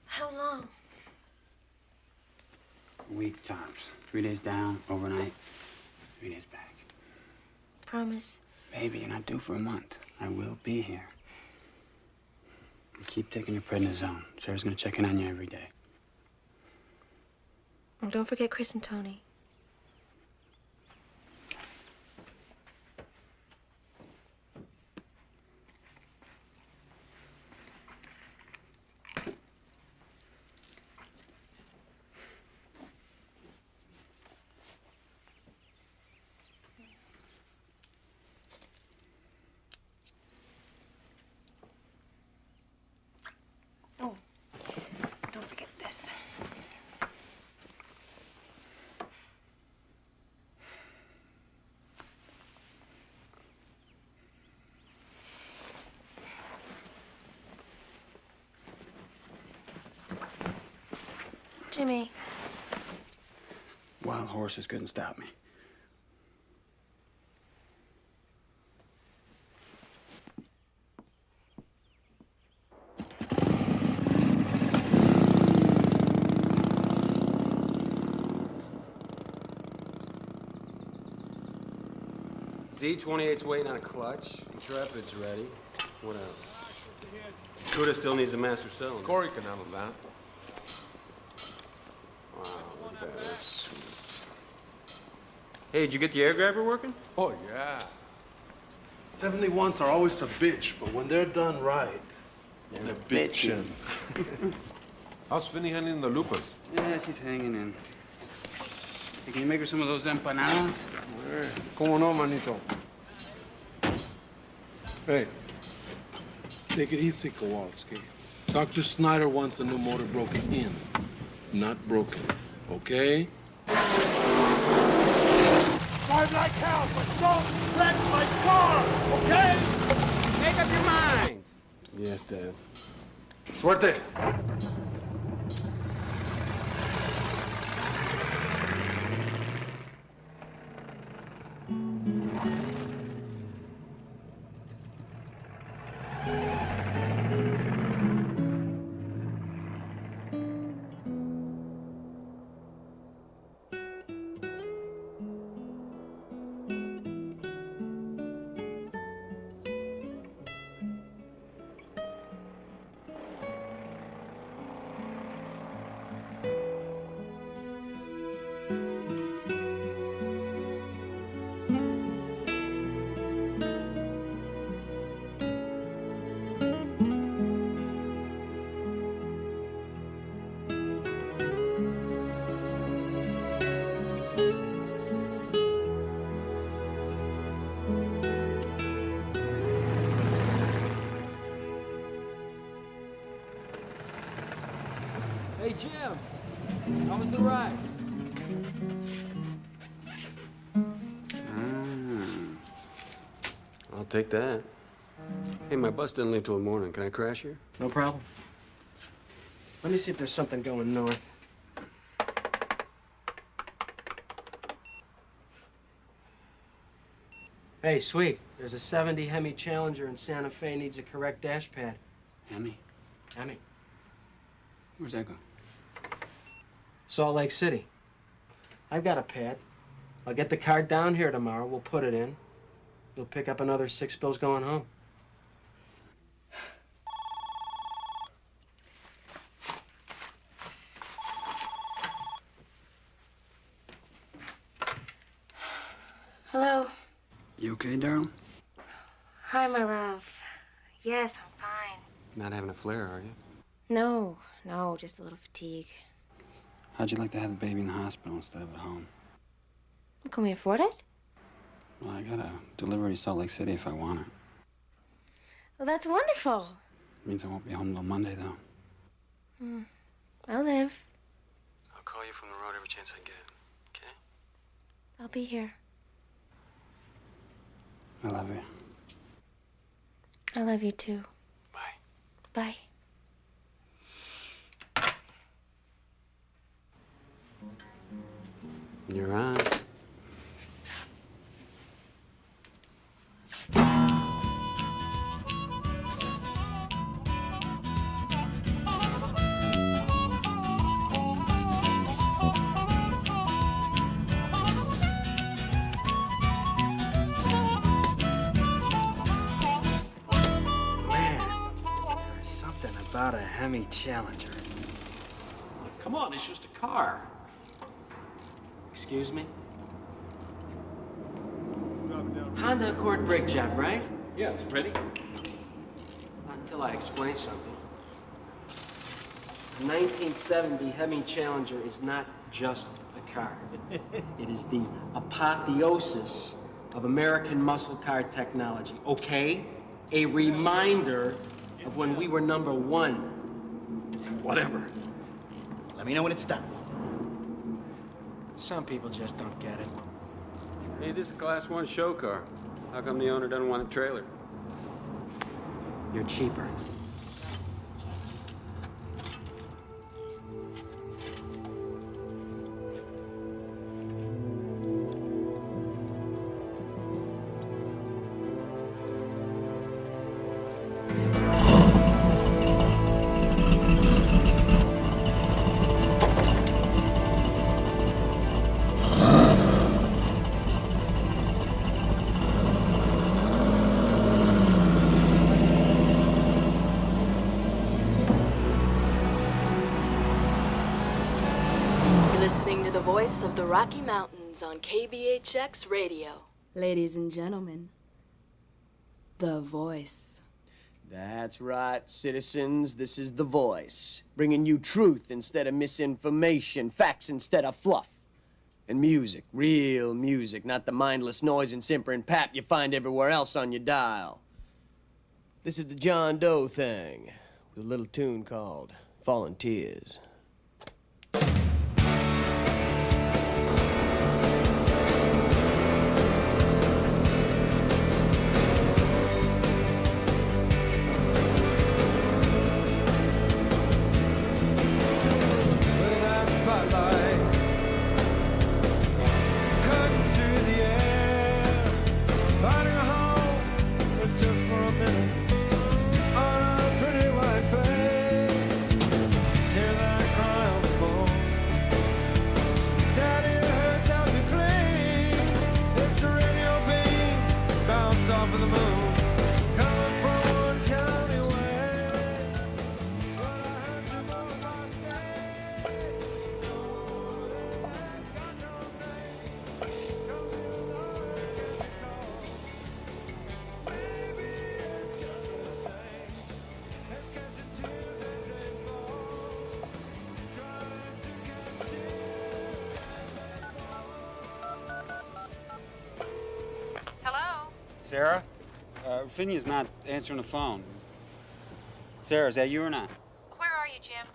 How long? A week tops. 3 days down, overnight, 3 days back. Promise? Baby, you're not due for a month. I will be here. And keep taking your prednisone. Sarah's gonna check in on you every day. And don't forget Chris and Tony. Oh, don't forget this. Jimmy. Wild horses couldn't stop me. Z28's waiting on a clutch. Intrepid's ready. What else? Cuda still needs a master cylinder. Corey can handle that. Wow, look at that. That's sweet. Hey, did you get the air grabber working? Oh, yeah. 71s are always a bitch, but when they're done right, they're bitchin'. How's Finny handling the lupas? Yeah, she's hanging in. Hey, can you make her some of those empanadas? ¿Cómo no, manito? Hey, take it easy, Kowalski. Dr. Snyder wants the new motor broken in, not broken, okay? Drive like hell, but don't wreck my car, okay? Make up your mind! Yes, Dad. Suerte! Hey, Jim. How was the ride? I'll take that. Hey, my bus didn't leave till the morning. Can I crash here? No problem. Let me see if there's something going north. Hey, sweet. There's a 70 Hemi Challenger in Santa Fe needs a correct dash pad. Hemi? Hemi. Where's that go? Salt Lake City. I've got a pad. I'll get the car down here tomorrow. We'll put it in. You'll pick up another 6 bills going home. Hello. You okay, darling? Hi, my love. Yes, I'm fine. Not having a flare, are you? No, just a little fatigue. How'd you like to have the baby in the hospital instead of at home? Can we afford it? Well, I gotta deliver to Salt Lake City if I want it. Well, that's wonderful. Means I won't be home till Monday, though. I'll live. I'll call you from the road every chance I get, okay? I'll be here. I love you. I love you too. Bye. Bye. You're on. About a Hemi Challenger. Come on, it's just a car. Excuse me? Honda Accord brake job, right? Yes, ready? Not until I explain something. A 1970 Hemi Challenger is not just a car. It is the apotheosis of American muscle car technology, okay? A reminder of when we were number one. Whatever. Let me know when it's done. Some people just don't get it. Hey, this is a Class 1 show car. How come the owner doesn't want a trailer? You're cheaper. Voice of the Rocky Mountains on KBHX Radio. Ladies and gentlemen, The Voice. That's right, citizens. This is The Voice, bringing you truth instead of misinformation, facts instead of fluff, and music, real music, not the mindless noise and simpering pap you find everywhere else on your dial. This is the John Doe thing, with a little tune called Fallen Tears. Sarah? Phinea's not answering the phone. Sarah, is that you or not? Where are you, Jim?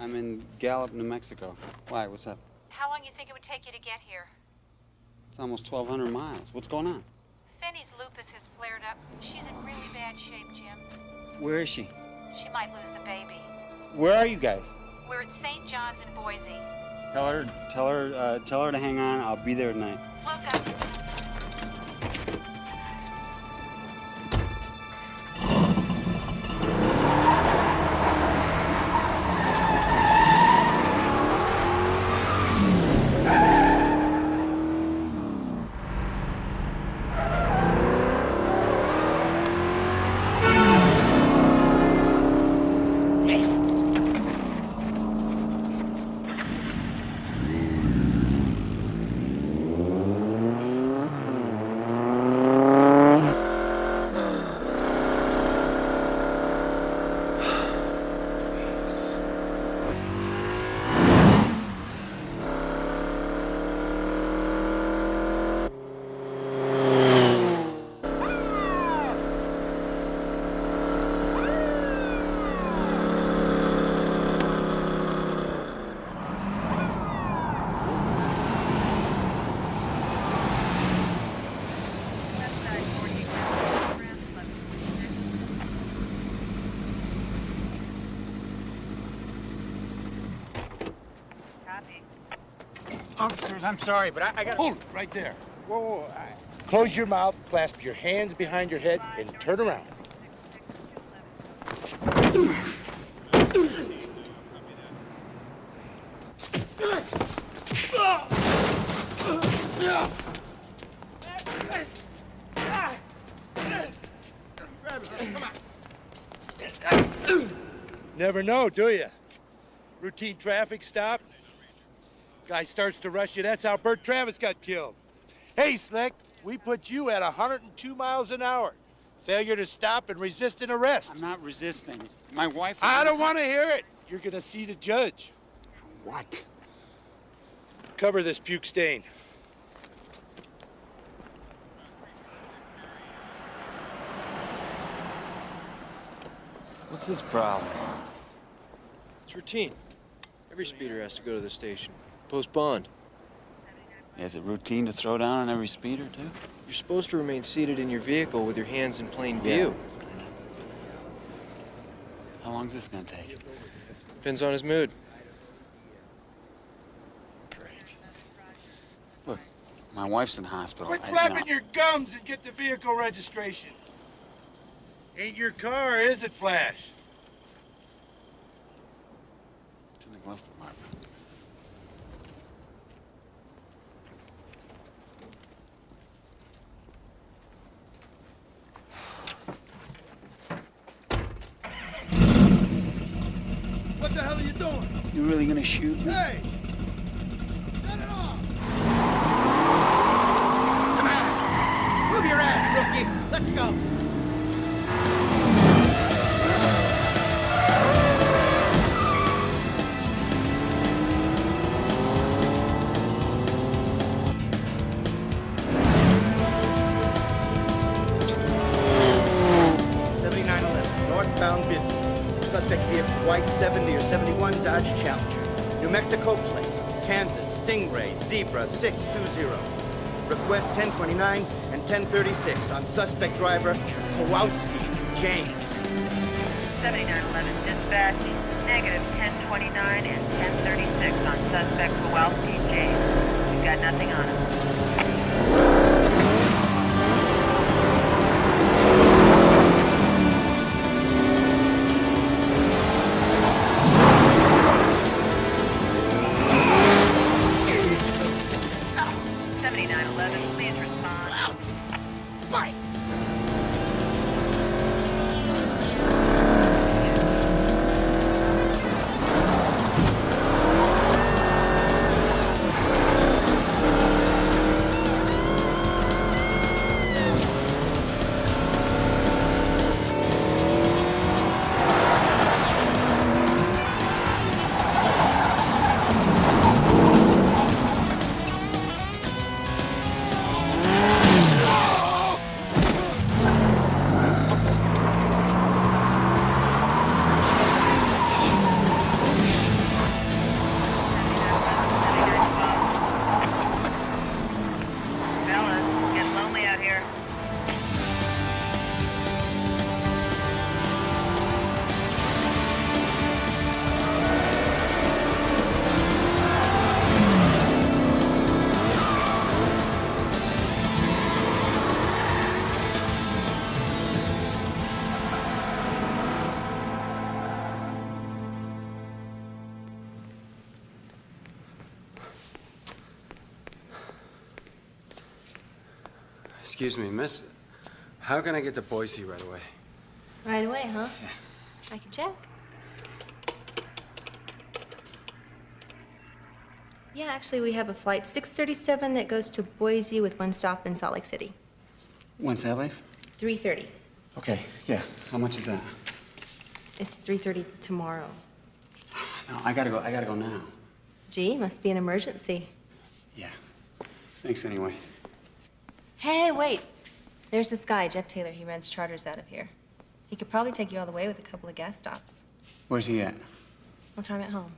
I'm in Gallup, New Mexico. Why? What's up? How long you think it would take you to get here? It's almost 1,200 miles. What's going on? Finney's lupus has flared up. She's in really bad shape, Jim. Where is she? She might lose the baby. Where are you guys? We're at St. John's in Boise. Tell her to hang on. I'll be there at night. Lucas. Officers, I'm sorry, but I got... Hold it right there. Whoa. Close your mouth, clasp your hands behind your head, and turn around. Never know, do you? Routine traffic stop. Guy starts to rush you. That's how Bert Travis got killed. Hey, Slick, we put you at 102 miles an hour. Failure to stop and resist an arrest. I'm not resisting. My wife... I don't want to hear it. You're going to see the judge. What? Cover this puke stain. What's his problem? It's routine. Every speeder has to go to the station. Post bond. Is it routine to throw down on every speeder, too? You're supposed to remain seated in your vehicle with your hands in plain view. How long's this gonna take? Depends on his mood. Great. Look, my wife's in hospital. Quit flapping your gums and get the vehicle registration. Ain't your car, is it, Flash? It's in the glove compartment. What the hell are you doing? You really gonna shoot me? Hey! Shut it off! Come on! Move your ass, rookie! Let's go! Northbound business. Suspect vehicle white 70 or 71 Dodge Challenger. New Mexico plate. Kansas Stingray Zebra 620. Request 1029 and 1036 on suspect driver Kowalski James. 7911 dispatch. Negative 1029 and 1036 on suspect Kowalski James. We've got nothing on him. Please respond. Lousy. Fight! Excuse me, miss. How can I get to Boise right away? Right away, huh? Yeah. I can check. Yeah, actually, we have a flight 637 that goes to Boise with one stop in Salt Lake City. When's that leave? 3:30. Okay, yeah. How much is that? It's 3:30 tomorrow. No, I gotta go now. Gee, must be an emergency. Yeah. Thanks anyway. Hey, wait. There's this guy, Jeff Taylor. He runs charters out of here. He could probably take you all the way with a couple of gas stops. Where's he at? I'll try him at home.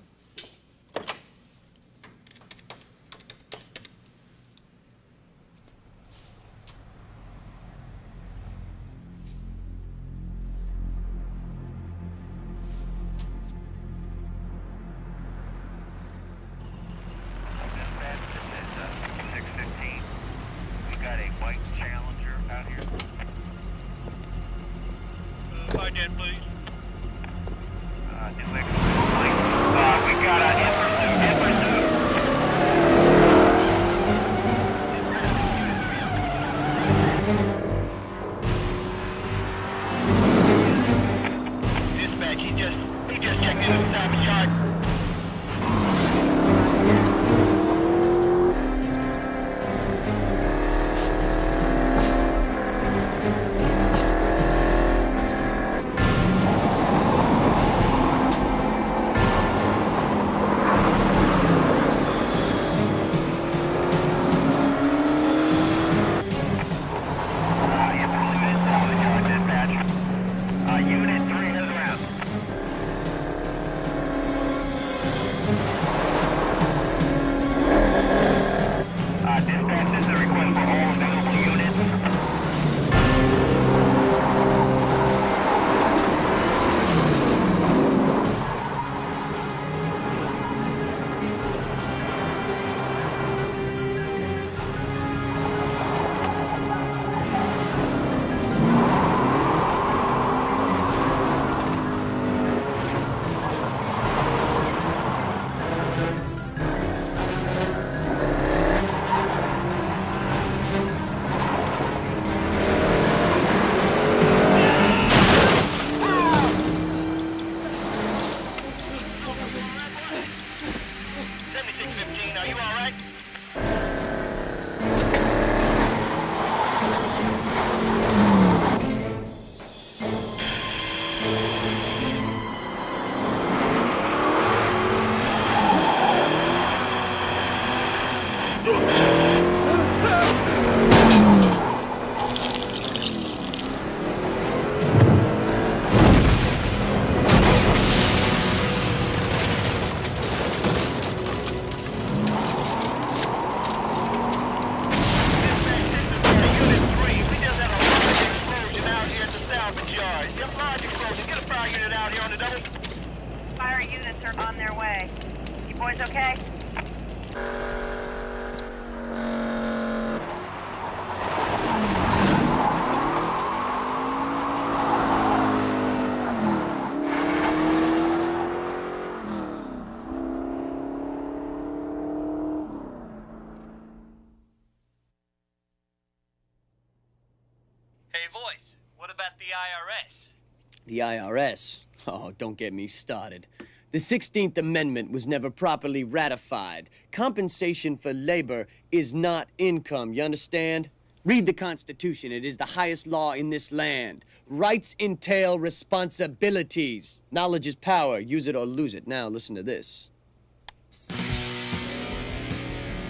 The IRS? Oh, don't get me started. The 16th Amendment was never properly ratified. Compensation for labor is not income, you understand? Read the Constitution. It is the highest law in this land. Rights entail responsibilities. Knowledge is power. Use it or lose it. Now, listen to this.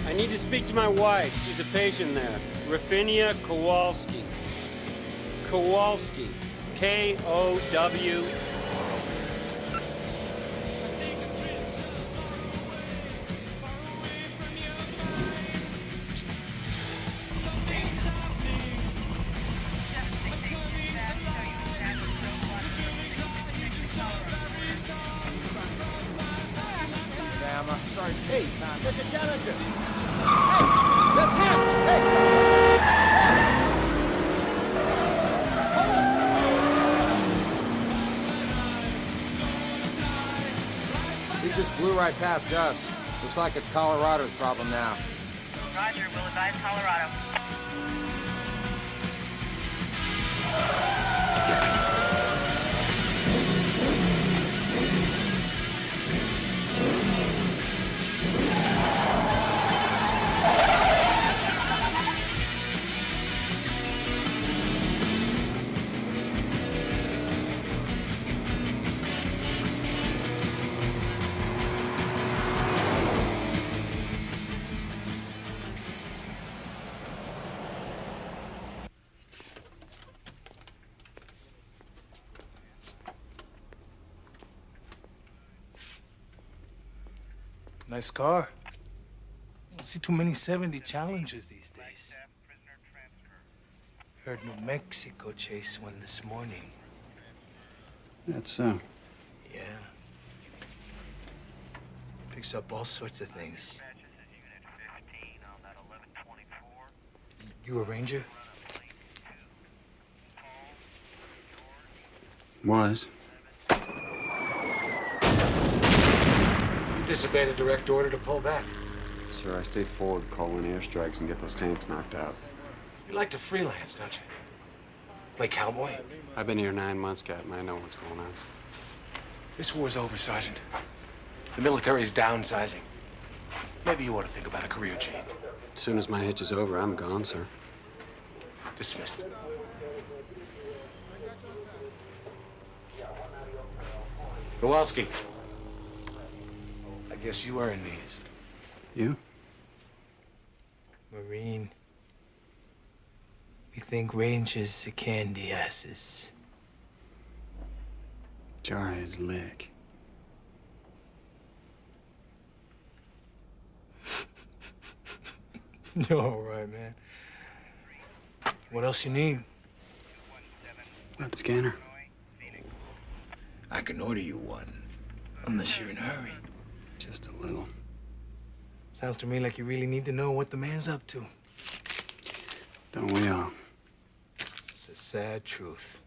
I need to speak to my wife. She's a patient there. Rafinia Kowalski. Kowalski. K-O-W. Sorry, hey, there's a challenger. Hey, that's him. Hey. He just blew right past us. Looks like it's Colorado's problem now. Roger, we'll advise Colorado. Nice car. I don't see too many 70 Challengers these days. Heard New Mexico chased one this morning. That's so. Yeah. Picks up all sorts of things. You a ranger? Was. You disobeyed a direct order to pull back. Sir, I stayed forward, call in airstrikes, and get those tanks knocked out. You like to freelance, don't you? Play cowboy? I've been here 9 months, Captain. I know what's going on. This war's over, Sergeant. The military's downsizing. Maybe you ought to think about a career change. As soon as my hitch is over, I'm gone, sir. Dismissed. Kowalski. I guess you earned these. You? Marine. We think Rangers are candy asses. Jar his lick. You're all right, man. What else you need? Web scanner. I can order you one, unless you're in a hurry. Just a little. Sounds to me like you really need to know what the man's up to. Don't we all? It's a sad truth.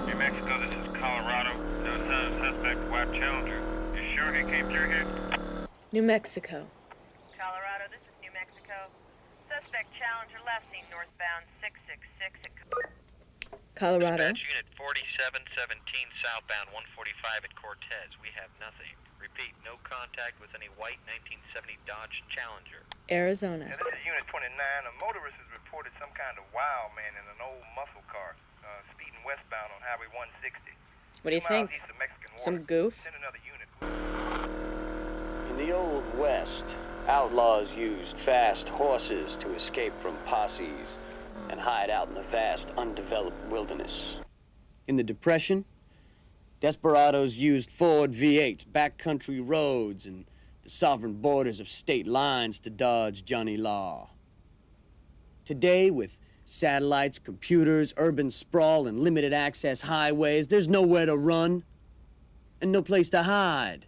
New Mexico, this is Colorado. No sign of suspect, white Challenger. You sure he came through here? New Mexico. Colorado, this is New Mexico. Suspect Challenger last seen northbound 666 at Colorado. Dispatch Unit 4717 southbound 145 at Cortez. We have nothing. Repeat, no contact with any white 1970 Dodge Challenger. Arizona. Yeah, this is Unit 29. A motorist has reported some kind of wild man in an old muscle car, speeding westbound on Highway 160. What do you 2 miles think? east of Mexican Some Water. goof? Send another unit. In the Old West, outlaws used fast horses to escape from posses and hide out in the vast, undeveloped wilderness. In the Depression, desperados used Ford V8s, backcountry roads, and the sovereign borders of state lines to dodge Johnny Law. Today, with satellites, computers, urban sprawl, and limited access highways, there's nowhere to run and no place to hide.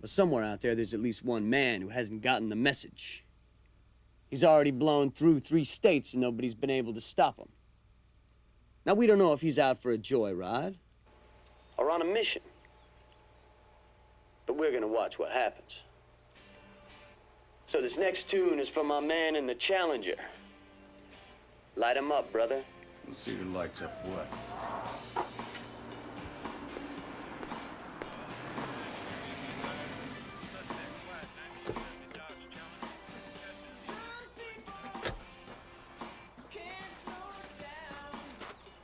But somewhere out there's at least one man who hasn't gotten the message. He's already blown through 3 states and nobody's been able to stop him. Now, we don't know if he's out for a joyride or on a mission, but we're gonna watch what happens. So this next tune is from my man in the Challenger. Light him up, brother. Let's see who lights up what.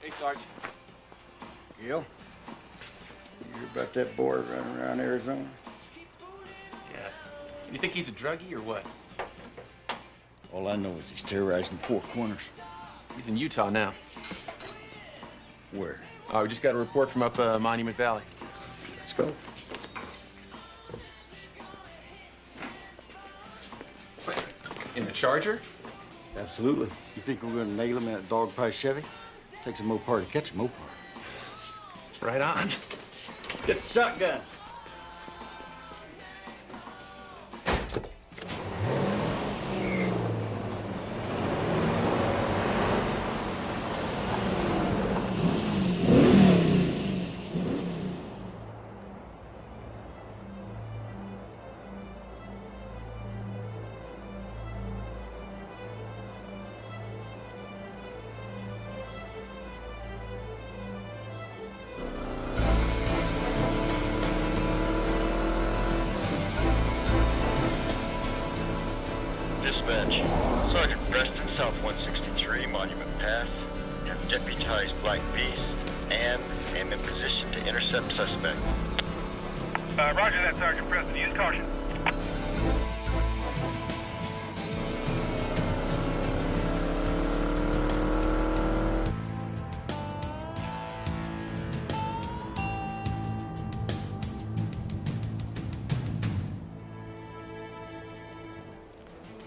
Hey, Sarge. Gil? You hear about that boy running around Arizona? Yeah. You think he's a druggie or what? All I know is he's terrorizing 4 corners. He's in Utah now. Where? We just got a report from up Monument Valley. Let's go. In the Charger? Absolutely. You think we're gonna nail him in that dog-pie Chevy? Takes a Mopar to catch a Mopar. Right on. Get the shotgun. Dispatch. Sergeant Preston, South 163, Monument Path. Have deputized Black Beast and am in position to intercept suspect. Roger that, Sergeant Preston. Use caution.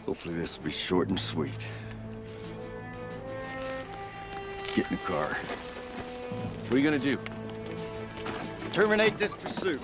Hopefully this will be short and sweet. Get in the car. What are you gonna do? Terminate this pursuit.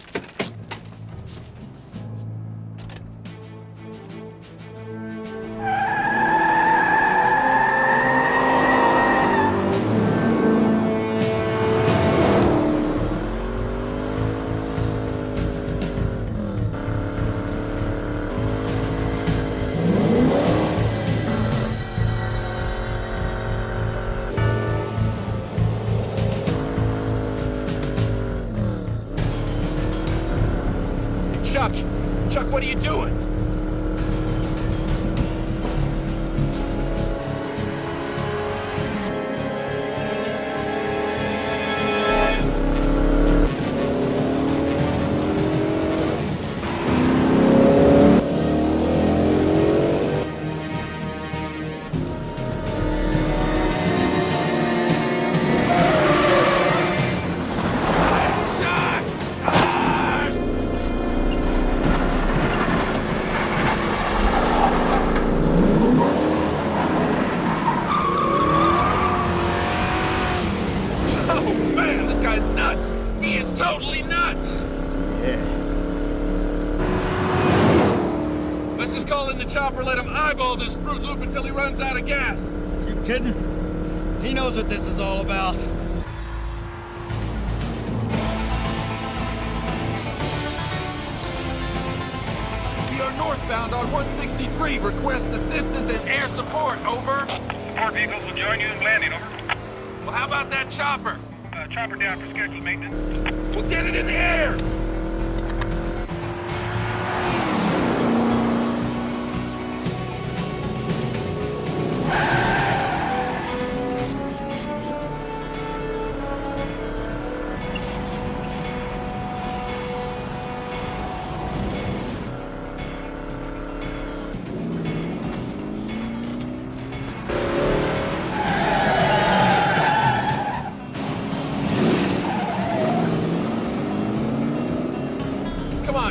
Chuck, what are you doing? Chopper let him eyeball this Fruit Loop until he runs out of gas. You kidding? He knows what this is all about. We are northbound on 163. Request assistance and air support. Over. Support vehicles will join you in landing. Over. Well, how about that chopper? Chopper down for scheduled maintenance. We'll get it in the air.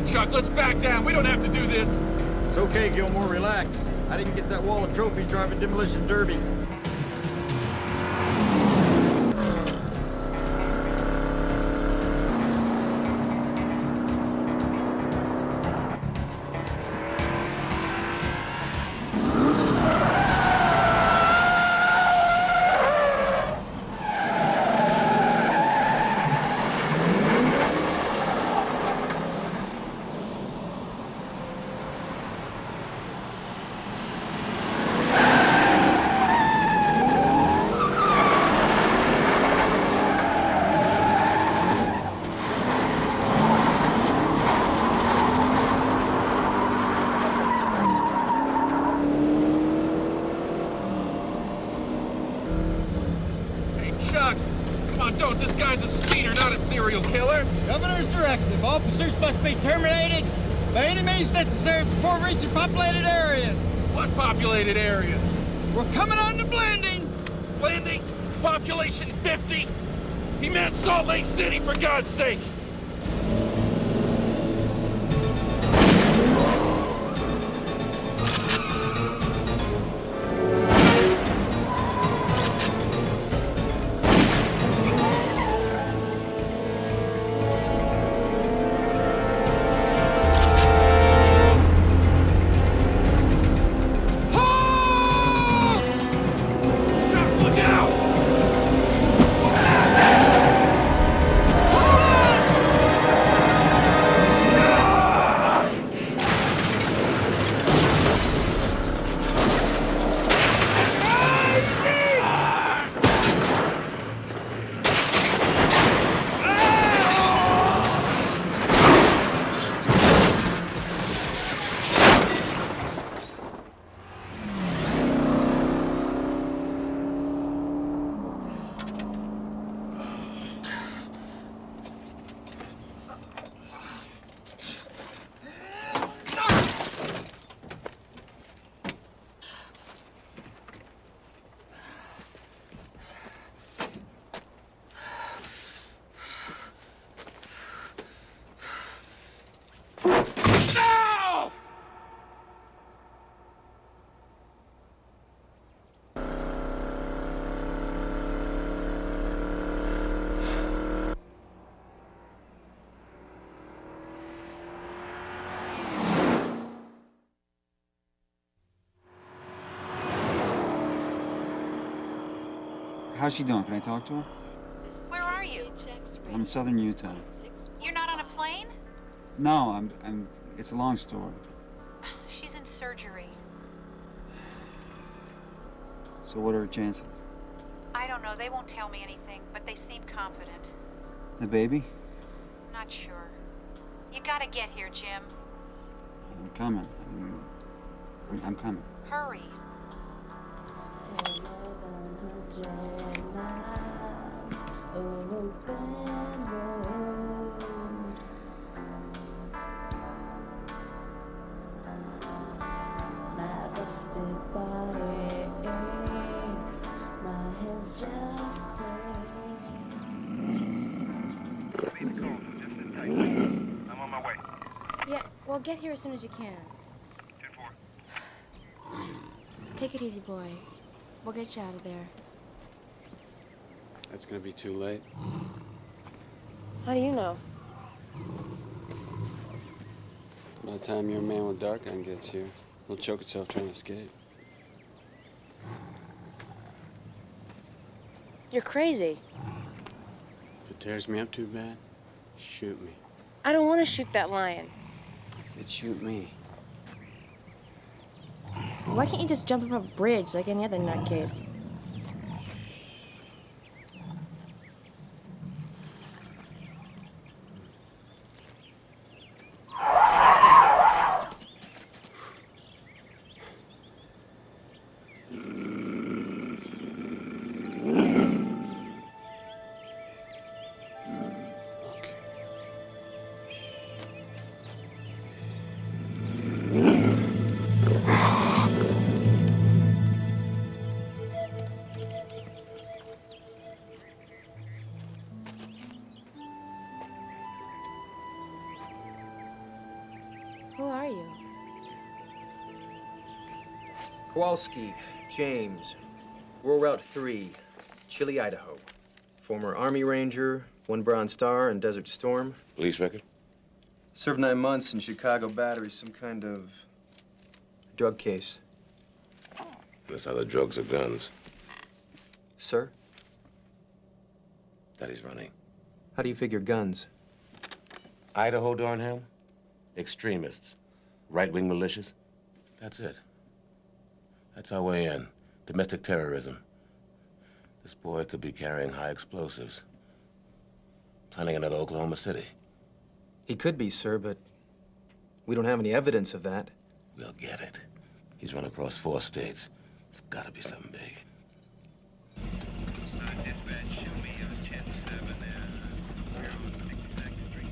Chuck, let's back down. We don't have to do this. It's okay, Gilmore. Relax. I didn't get that wall of trophies driving demolition derby. This guy's a speeder, not a serial killer. Governor's directive. All pursuits must be terminated by any means necessary before reaching populated areas. What populated areas? We're coming on to Blanding. Blanding? Population 50? He meant Salt Lake City, for God's sake. How's she doing? Can I talk to her? Where are you? I'm in southern Utah. You're not on a plane? No, it's a long story. She's in surgery. So what are her chances? I don't know. They won't tell me anything, but they seem confident. The baby? Not sure. You gotta get here, Jim. I'm coming. I'm coming. Hurry. I'm on my way. Yeah, well, get here as soon as you can. 10-4. Take it easy, boy. We'll get you out of there. That's gonna be too late. How do you know? By the time your man with dark gun gets here, he'll choke itself trying to escape. You're crazy. If it tears me up too bad, shoot me. I don't want to shoot that lion. I said shoot me. Why can't you just jump off a bridge like any other nutcase? Who are you? Kowalski, James, Rural Route 3, Chile, Idaho. Former Army Ranger, won Bronze Star in Desert Storm. Police record? Served 9 months in Chicago Battery, some kind of drug case. Unless other drugs or guns. Sir? That he's running. How do you figure guns? Idaho, Dornham? Extremists. Right-wing militias? That's it. That's our way in. Domestic terrorism. This boy could be carrying high explosives. Planning another Oklahoma City. He could be, sir, but we don't have any evidence of that. We'll get it. He's run across 4 states. It's gotta be something big. Dispatch, show me 10-7 there. 62nd Street.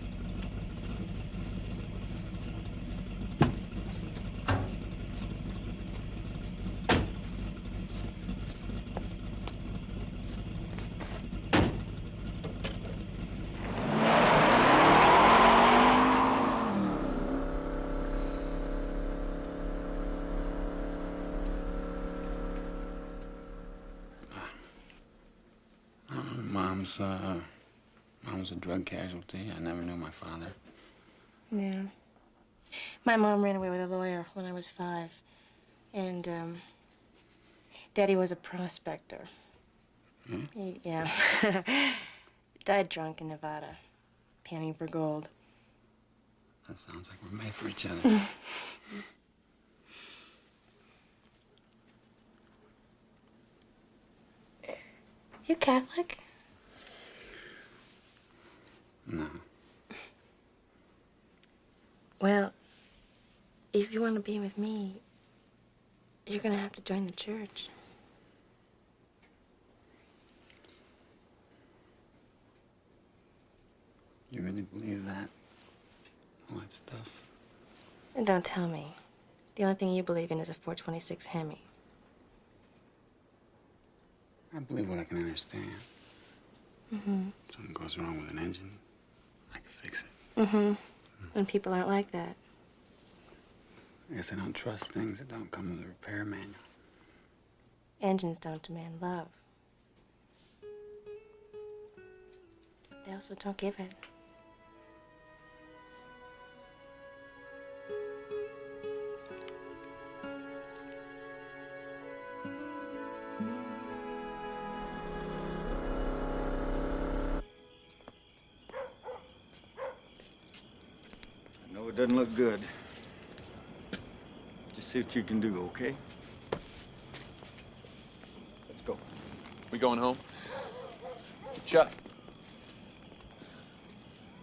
Mom's a drug casualty. I never knew my father. Yeah. My mom ran away with a lawyer when I was 5. And, Daddy was a prospector. Hmm? Yeah. Died drunk in Nevada, panning for gold. That sounds like we're made for each other. You Catholic? No. Well, if you want to be with me, you're gonna have to join the church. You really believe that? All that stuff? And don't tell me. The only thing you believe in is a 426 Hemi. I believe what I can understand. Mm-hmm. Something goes wrong with an engine, I can fix it. Mm-hmm. And people aren't like that. I guess I don't trust things that don't come with a repair manual. Engines don't demand love. They also don't give it. doesn't look good. Just see what you can do, okay? Let's go. We going home? Chuck.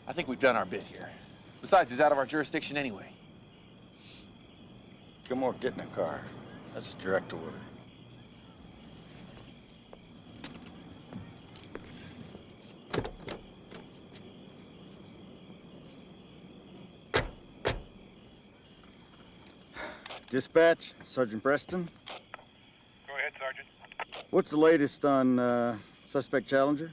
I think we've done our bit here. Besides, he's out of our jurisdiction anyway. Gilmore, get in the car. That's a direct order. Dispatch, Sergeant Preston. Go ahead, Sergeant. What's the latest on suspect Challenger?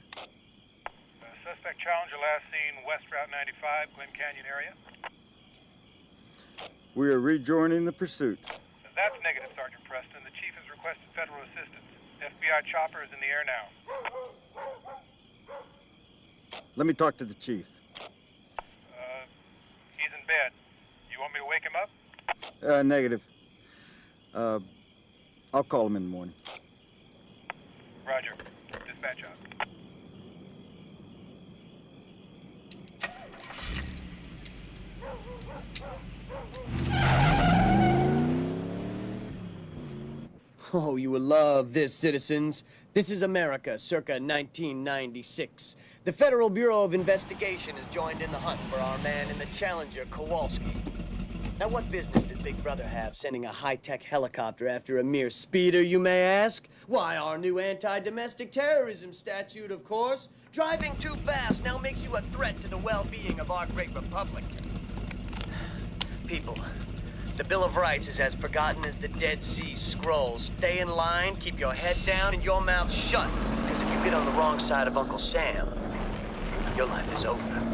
Suspect Challenger last seen West Route 95, Glen Canyon area. We are rejoining the pursuit. That's negative, Sergeant Preston. The chief has requested federal assistance. The FBI chopper is in the air now. Let me talk to the chief. He's in bed. You want me to wake him up? Negative. I'll call him in the morning. Roger. Dispatch out. Oh, you will love this, citizens. This is America, circa 1996. The Federal Bureau of Investigation has joined in the hunt for our man in the Challenger, Kowalski. Now, what business does Big Brother have sending a high-tech helicopter after a mere speeder, you may ask? Why, our new anti-domestic terrorism statute, of course. Driving too fast now makes you a threat to the well-being of our great republic. People, the Bill of Rights is as forgotten as the Dead Sea Scrolls. Stay in line, keep your head down and your mouth shut. Because if you get on the wrong side of Uncle Sam, your life is over.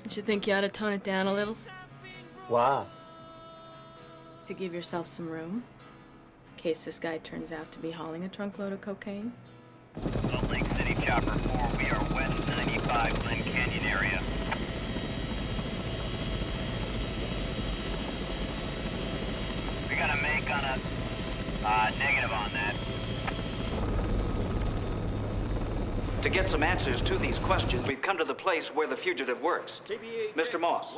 Don't you think you ought to tone it down a little? Wow. To give yourself some room? In case this guy turns out to be hauling a trunkload of cocaine? Salt Lake City Chopper 4, we are West 95 Glen Canyon area. We got a make on a negative on that. To get some answers to these questions, we've come to the place where the fugitive works. Mr. Moss,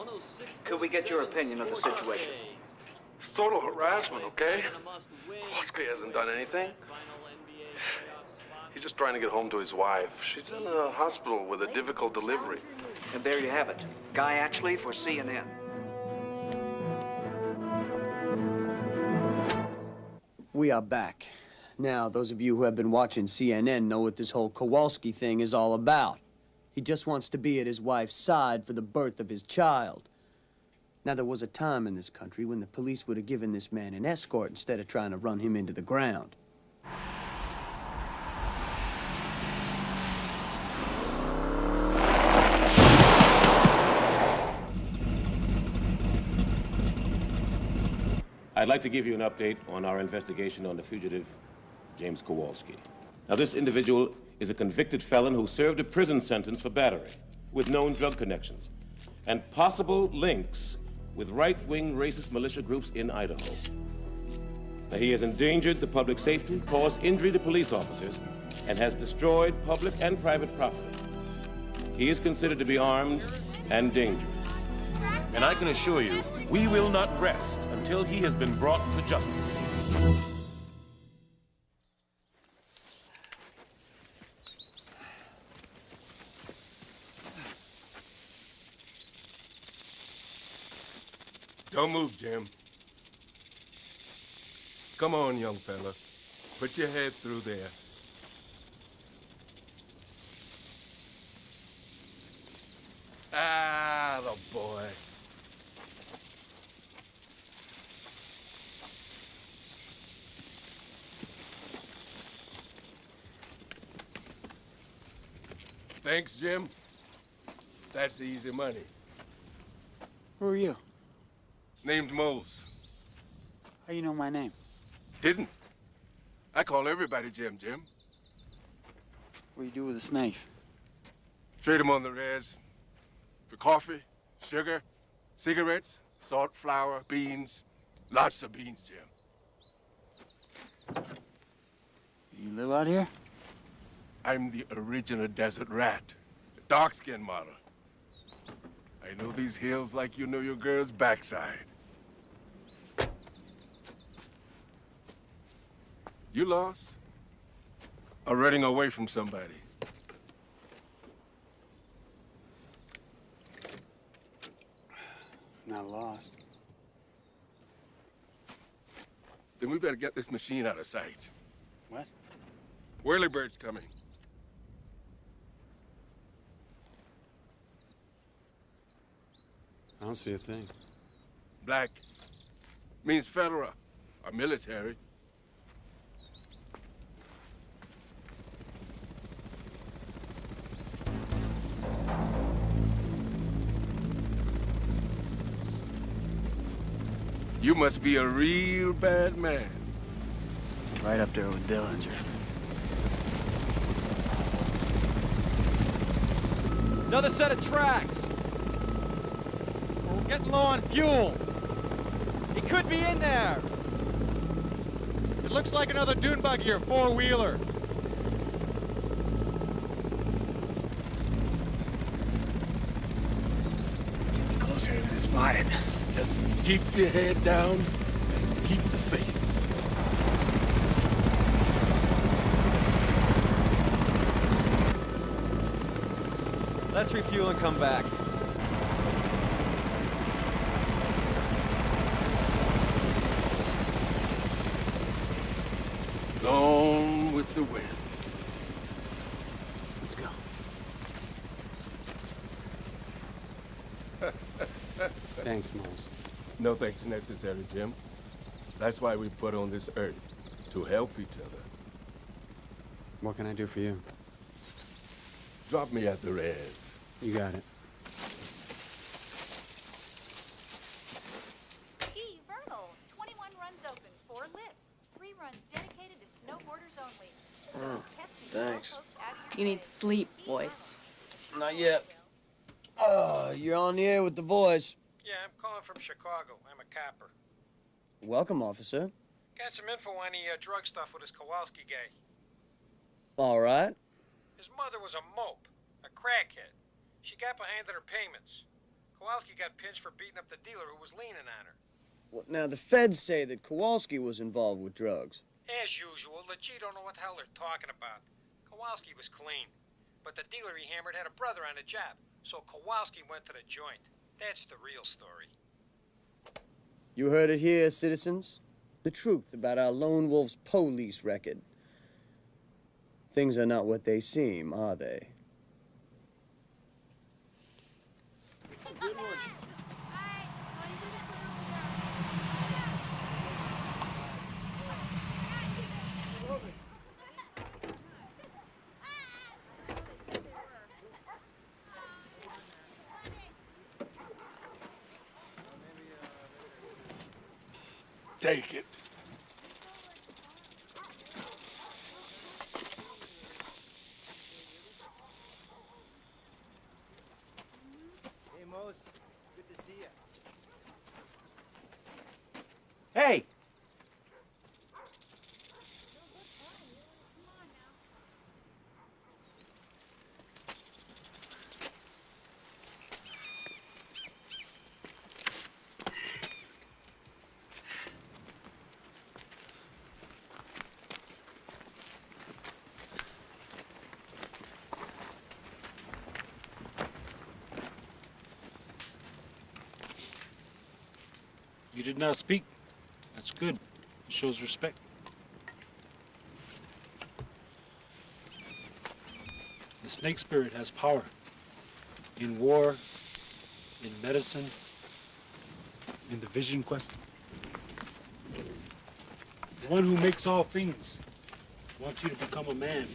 could we get your opinion of the situation? It's total harassment, okay? Kowalski hasn't done anything. He's just trying to get home to his wife. She's in a hospital with a difficult delivery. And there you have it. Guy Atchley for CNN. We are back. Now, those of you who have been watching CNN know what this whole Kowalski thing is all about. He just wants to be at his wife's side for the birth of his child. Now, there was a time in this country when the police would have given this man an escort instead of trying to run him into the ground. I'd like to give you an update on our investigation on the fugitive, James Kowalski. Now, this individual is a convicted felon who served a prison sentence for battery with known drug connections and possible links with right-wing racist militia groups in Idaho. Now, he has endangered the public safety, caused injury to police officers, and has destroyed public and private property. He is considered to be armed and dangerous. And I can assure you, we will not rest until he has been brought to justice. Don't move, Jim. Come on, young fella. Put your head through there. Ah, the boy. Thanks, Jim. That's easy money. Who are you? Name's Mose. How you know my name? Didn't. I call everybody Jim. What do you do with the snakes? Trade them on the res. For coffee, sugar, cigarettes, salt, flour, beans, Lots of beans, Jim. You live out here? I'm the original desert rat, the dark-skinned model. I know these hills like you know your girl's backside. You lost? Or running away from somebody? Not lost. Then we better get this machine out of sight. What? Whirlybird's coming. I don't see a thing. Black means federal or military. You must be a real bad man. Right up there with Dillinger. Another set of tracks. We're getting low on fuel. He could be in there. It looks like another dune buggy or four-wheeler. Closer than it's spotted. Just keep your head down and keep the faith. Let's refuel and come back. Gone with the wind. Let's go. Thanks, Moles. No thanks necessary, Jim. That's why we put on this earth, to help each other. What can I do for you? Drop me at the res. You got it. Key Vernal, 21 runs open, 4 lifts, 3 runs dedicated to snowboarders only. Thanks. You need sleep, voice. Not yet. You're on the air with the voice. Yeah, I'm calling from Chicago. I'm a copper. Welcome, officer. Got some info on the drug stuff with this Kowalski guy. All right. His mother was a mope, a crackhead. She got behind on her payments. Kowalski got pinched for beating up the dealer who was leaning on her. Well, now, the feds say that Kowalski was involved with drugs. As usual, the G don't know what the hell they're talking about. Kowalski was clean. But the dealer he hammered had a brother on the job, so Kowalski went to the joint. That's the real story. You heard it here, citizens. The truth about our lone wolf's police record. Things are not what they seem, are they? Good one. Take it. Hey, Mose. Good to see you. Hey! You did not speak. That's good. It shows respect. The snake spirit has power in war, in medicine, in the vision quest. The one who makes all things wants you to become a man.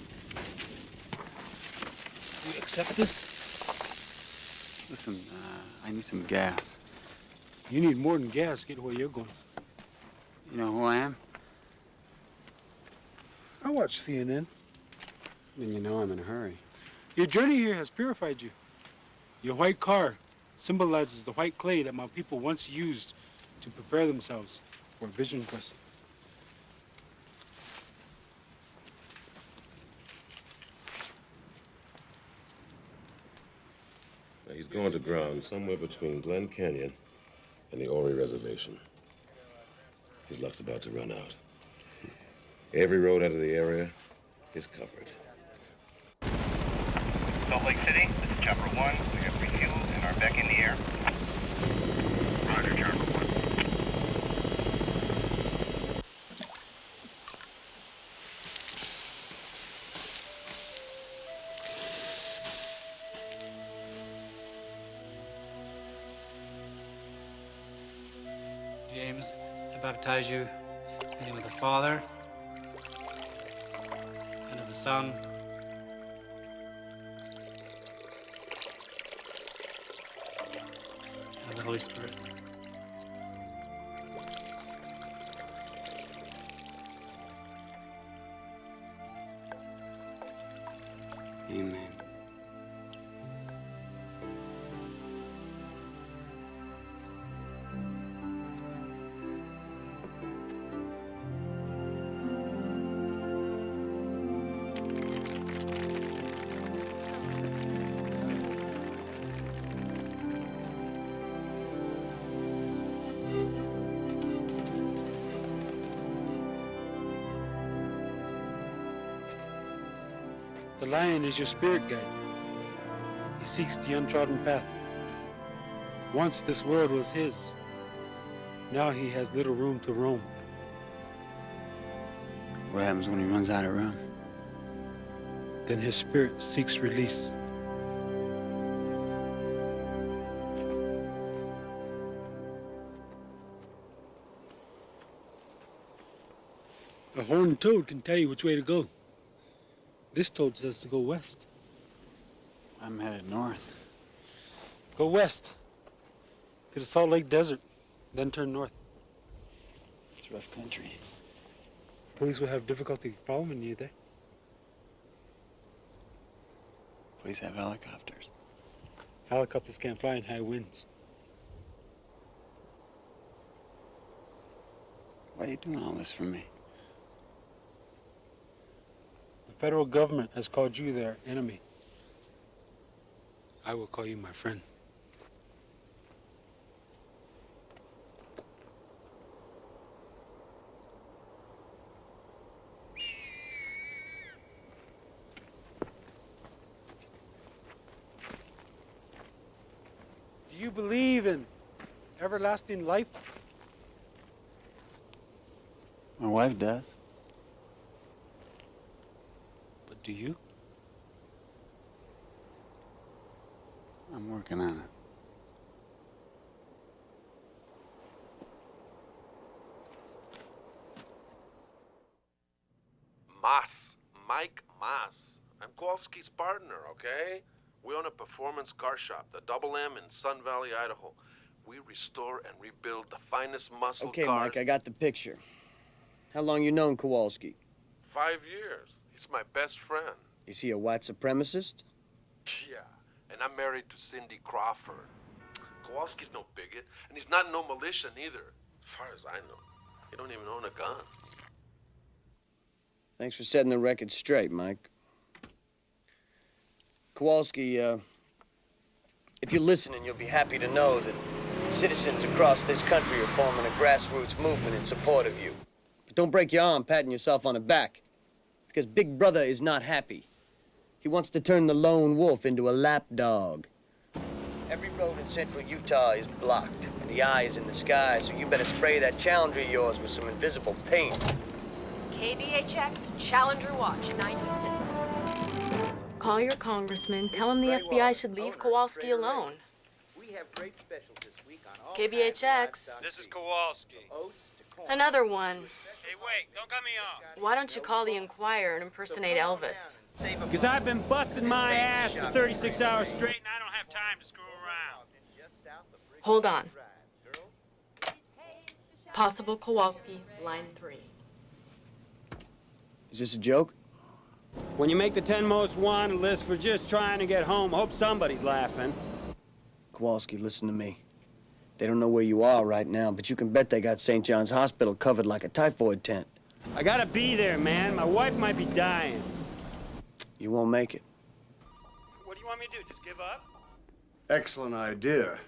You accept this? Listen, I need some gas. You need more than gas. Get where you're going. You know who I am? I watch CNN. Then you know I'm in a hurry. Your journey here has purified you. Your white car symbolizes the white clay that my people once used to prepare themselves for Vision Quest. Now, he's going to ground somewhere between Glen Canyon and the Ori Reservation. His luck's about to run out. Every road out of the area is covered. Salt Lake City, this is Chopper 1. We have refueled and are back in the air. Roger, Chopper 1. James, I baptize you in the name of the Father, and of the Son, and of the Holy Spirit. Amen. The lion is your spirit guide. He seeks the untrodden path. Once this world was his. Now he has little room to roam. What happens when he runs out of room? Then his spirit seeks release. A horned toad can tell you which way to go. This toad says to go west. I'm headed north. Go west to the Salt Lake Desert, then turn north. It's rough country. Police will have difficulty following you there. Police have helicopters. Helicopters can't fly in high winds. Why are you doing all this for me? The federal government has called you their enemy. I will call you my friend. Do you believe in everlasting life? My wife does. But do you? I'm working on it. Mike Mas. I'm Kowalski's partner, okay? We own a performance car shop, the Double M in Sun Valley, Idaho. We restore and rebuild the finest muscle Okay, cars. Mike, I got the picture. How long you known Kowalski? 5 years. He's my best friend. Is he a white supremacist? Yeah, and I'm married to Cindy Crawford. Kowalski's no bigot, and he's not no militia neither. As far as I know, he don't even own a gun. Thanks for setting the record straight, Mike. Kowalski, if you're listening, you'll be happy to know that citizens across this country are forming a grassroots movement in support of you. But don't break your arm patting yourself on the back, because Big Brother is not happy. He wants to turn the lone wolf into a lapdog. Every road in central Utah is blocked, and the eye is in the sky, so you better spray that Challenger of yours with some invisible paint. KBHX, Challenger Watch, 96. Call your congressman, tell him the FBI should leave Kowalski alone. We have great specials this week on all KBHX. This is Kowalski. Another one. Hey, wait, don't cut me off. Why don't you call the Enquirer and impersonate Elvis? Because I've been busting my ass for 36 hours straight, and I don't have time to screw around. Hold on. Possible Kowalski, line 3. Is this a joke? When you make the 10 most wanted list for just trying to get home, hope somebody's laughing. Kowalski, listen to me. They don't know where you are right now, but you can bet they got St. John's Hospital covered like a typhoid tent. I gotta be there, man. My wife might be dying. You won't make it. What do you want me to do? Just give up? Excellent idea.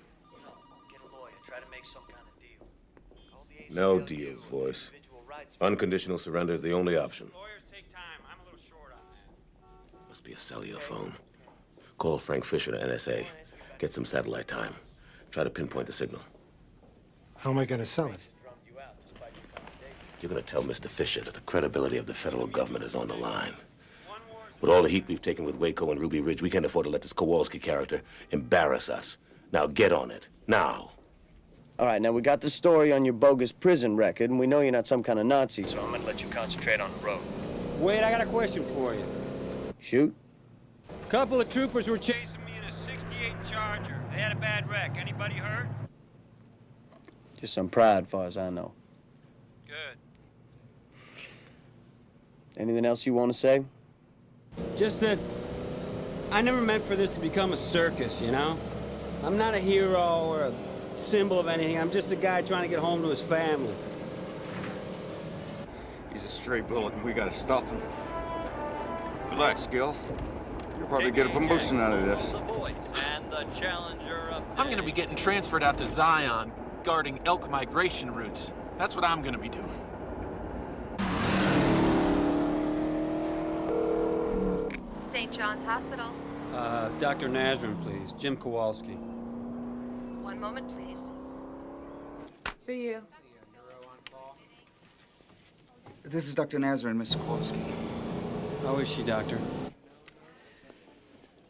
Get a lawyer. Try to make some kind of deal. No deals, voice. Unconditional surrender is the only option. Lawyers take time. I'm a little short on that. Must be a cellular phone. Call Frank Fisher to NSA. Get some satellite time. Try to pinpoint the signal. How am I going to sell it? You're going to tell Mr. Fisher that the credibility of the federal government is on the line. With all the heat we've taken with Waco and Ruby Ridge, we can't afford to let this Kowalski character embarrass us. Now get on it. Now. All right, now we got the story on your bogus prison record, and we know you're not some kind of Nazi, so I'm gonna let you concentrate on the road. Wait, I got a question for you. Shoot. A couple of troopers were chasing me in a 68 Charger. They had a bad wreck. Anybody hurt? Just some pride, far as I know. Good. Anything else you want to say? Just that I never meant for this to become a circus, you know? I'm not a hero or a symbol of anything. I'm just a guy trying to get home to his family. He's a stray bullet, and we gotta stop him. Relax, Gil. You'll probably get a promotion out of this. I'm gonna be getting transferred out to Zion, guarding elk migration routes. That's what I'm gonna be doing. St. John's Hospital. Dr. Nazarene, please. Jim Kowalski. One moment, please. For you. This is Dr. Nazarene, Mr. Kowalski. How is she, Doctor?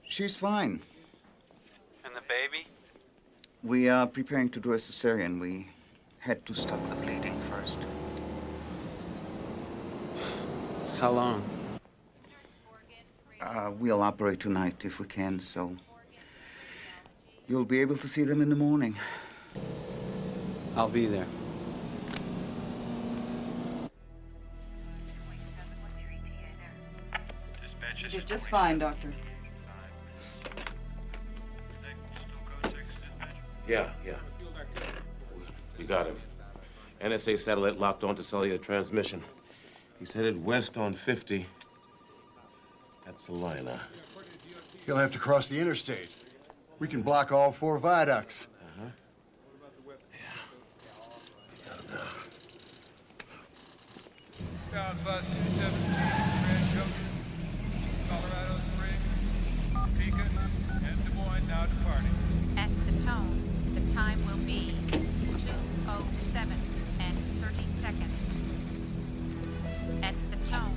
She's fine. And the baby? We are preparing to do a cesarean. We had to stop the bleeding first. How long? We'll operate tonight if we can, so you'll be able to see them in the morning. I'll be there. You did just fine, Doctor. Yeah. We got him. NSA satellite locked onto cellular transmission. He's headed west on 50. That's Salina. He'll have to cross the interstate. We can block all 4 viaducts. Bound bus 217, Grand Junction, Colorado Springs, Beacon, and Des Moines now departing. At the tone, the time will be 2:07 and 30 seconds. At the tone,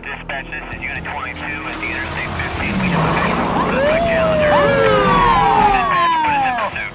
Dispatch, this is Unit 22 at the Interstate 15. We know a visual suspect Challenger. Dispatch, put us in pursuit.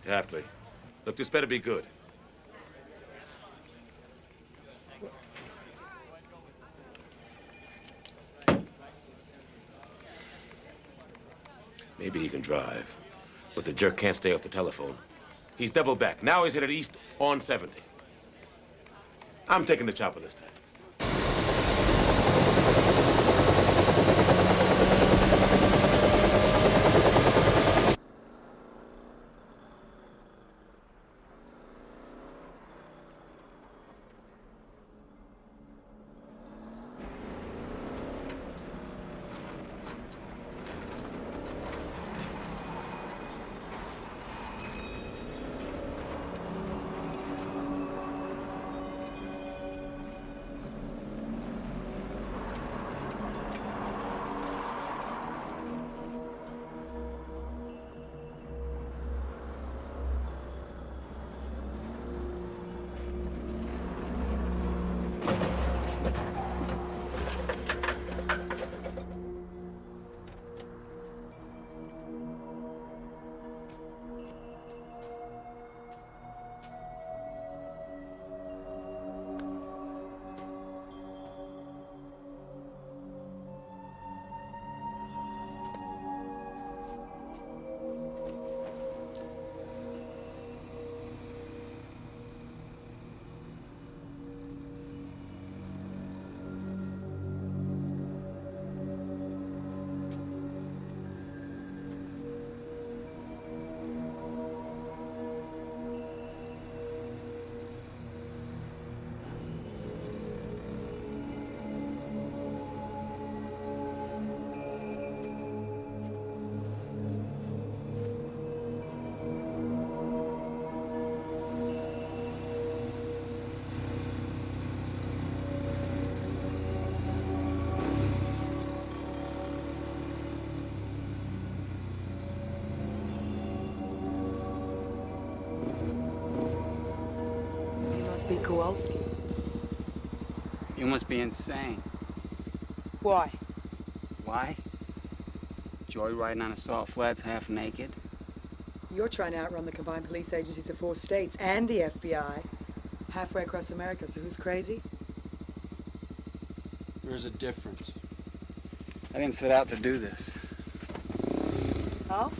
Taftly. Look, this better be good. Maybe he can drive, but the jerk can't stay off the telephone. He's double back. Now he's headed east on 70. I'm taking the chopper this time. Be Kowalski. You must be insane. Why? Why? Joyriding on assault flats half naked? You're trying to outrun the combined police agencies of 4 states and the FBI. Halfway across America, so who's crazy? There's a difference. I didn't set out to do this. Oh?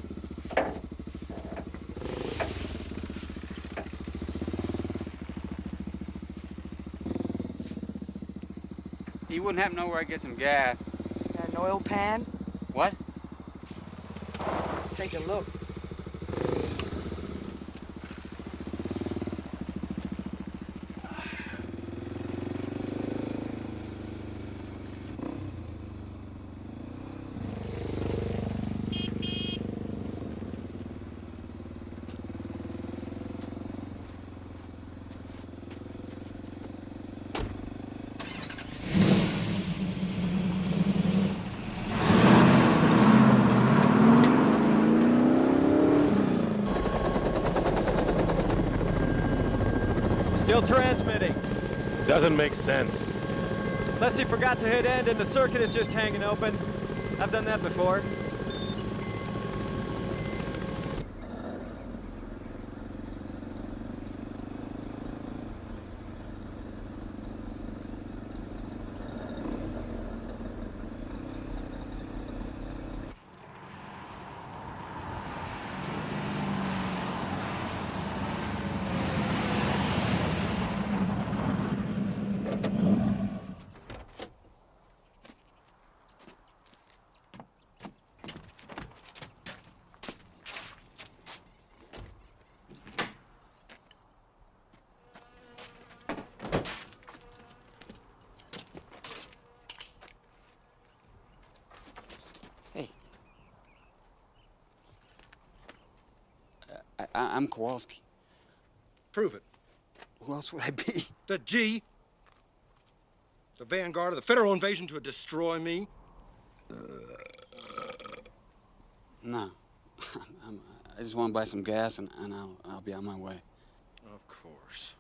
You wouldn't happen to know where I get some gas? An oil pan? What? Take a look. Still transmitting. Doesn't make sense. Unless he forgot to hit end and the circuit is just hanging open. I've done that before. I'm Kowalski. Prove it. Who else would I be? The G. The vanguard of the federal invasion to destroy me. No. I just want to buy some gas, and I'll be on my way. Of course.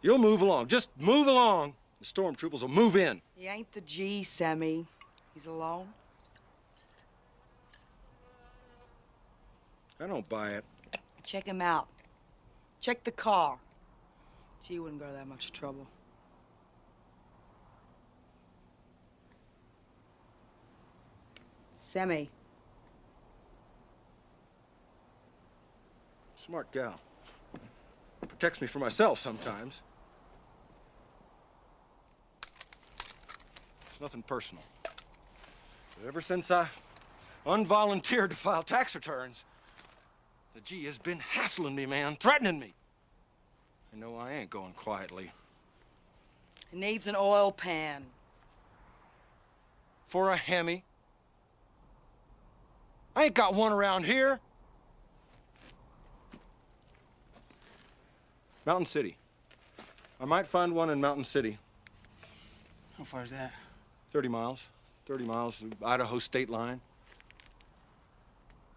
You'll move along. Just move along. The stormtroopers will move in. He ain't the G, Sammy. He's alone. I don't buy it. Check him out. Check the car. G wouldn't go to that much trouble. Sammy. Smart gal. Protects me from myself sometimes. It's nothing personal. But ever since I unvolunteered to file tax returns, the G has been hassling me, man, threatening me. You know, I ain't going quietly. He needs an oil pan. For a Hemi. I ain't got one around here. Mountain City. I might find one in Mountain City. How far is that? 30 miles. 30 miles to the Idaho state line.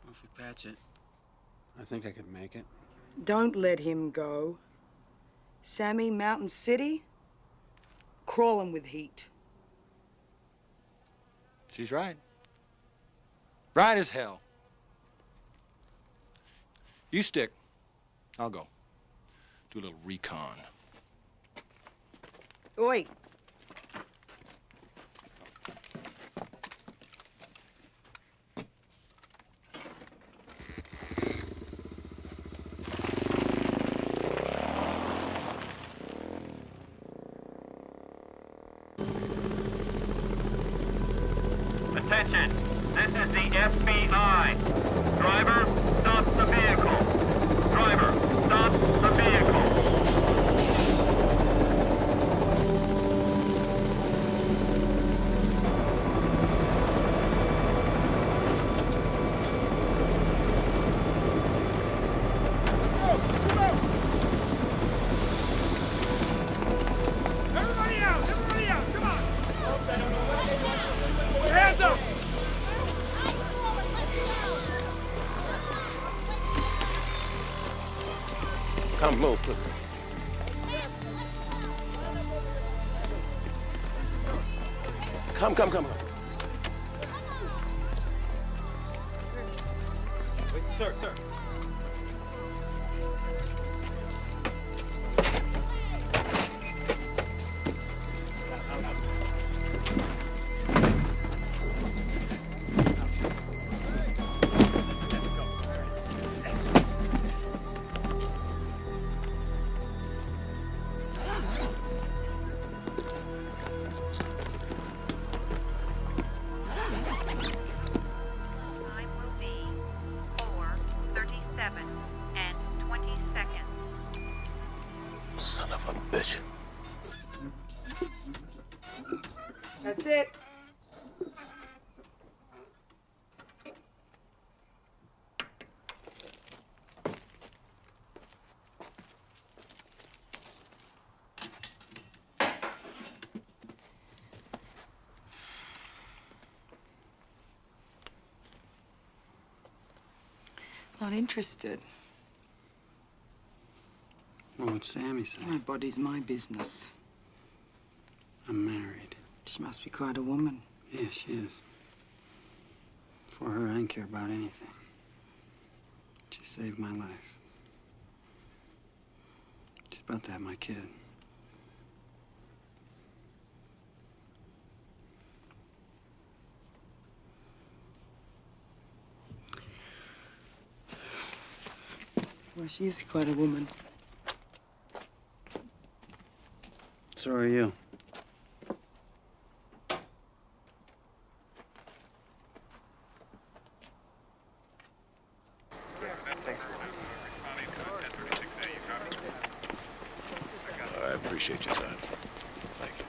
Well, if we patch it, I think I could make it. Don't let him go. Sammy, Mountain City, crawling with heat. She's right. Right as hell. You stick. I'll go. Do a little recon. Oi. Attention, this is the FBI. Driver, stop the vehicle. Driver, stop the vehicle. Everybody out, come on. Hands up. Come, move, please. Come. Wait, sir. Time will be 4:37 and 20 seconds. Son of a bitch. That's it. Not interested. Well, what's Sammy say? My body's my business. I'm married. She must be quite a woman. Yeah, she is. For her, I didn't care about anything. She saved my life. She's about to have my kid. Well, she is quite a woman. So are you. I appreciate your time. Thank you.